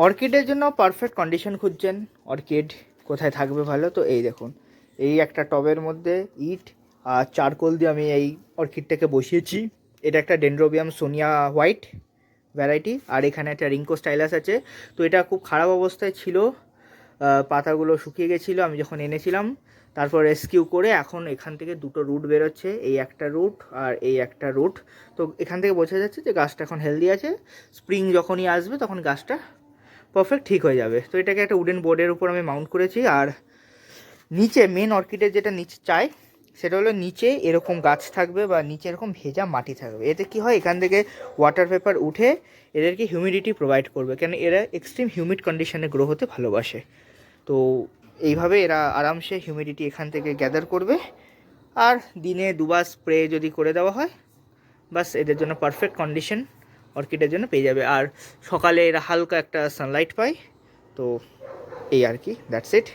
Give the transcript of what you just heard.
অর্কিডের জন্য perfect condition খুঁজছেন, orchid কোথায় থাকবে ভালো, তো এই দেখুন, এই একটা টবের মধ্যে ইট আর চারকোল দিয়ে আমি এই অর্কিডটাকে বসিয়েছি। এটা একটা ডেনড্রোবিয়াম সোনিয়া হোয়াইট ভ্যারাইটি, আর এখানে একটা রিঙ্কো স্টাইলাস আছে। তো এটা খুব খারাপ অবস্থায় ছিল, পাতাগুলো শুকিয়ে গেছিলো আমি যখন এনেছিলাম, তারপর রেস্কিউ করে এখন এখান থেকে দুটো রুট বেরোচ্ছে, এই একটা রুট আর এই একটা রুট। তো এখান থেকে বোঝা যাচ্ছে যে গাছটা এখন হেলদি আছে। স্প্রিং যখনই আসবে তখন গাছটা পারফেক্ট ঠিক হয়ে যাবে। তো এটাকে একটা উডেন বোর্ডের উপর আমি মাউন্ট করেছি। আর নিচে মেন অর্কিডের যেটা নিচে চাই সেটা হলো নিচে এরকম গাছ থাকবে বা নিচে এরকম ভেজা মাটি থাকবে। এতে কি হয়, এখান থেকে ওয়াটার পেপার উঠে এদেরকে হিউমিডিটি প্রোভাইড করবে, কেন এরা এক্সট্রিম হিউমিড কন্ডিশনে গ্রো হতে ভালোবাসে। তো এইভাবে এরা আরামসে হিউমিডিটি এখান থেকে গ্যাদার করবে। আর দিনে দুবার স্প্রে যদি করে দেওয়া হয়, বাস এদের জন্য পারফেক্ট কন্ডিশন অর্কিডের জন্য পেয়ে যাবে। আর সকালে এরা হালকা একটা সানলাইট পায়। তো এই আর কি, দ্যাটস ইট।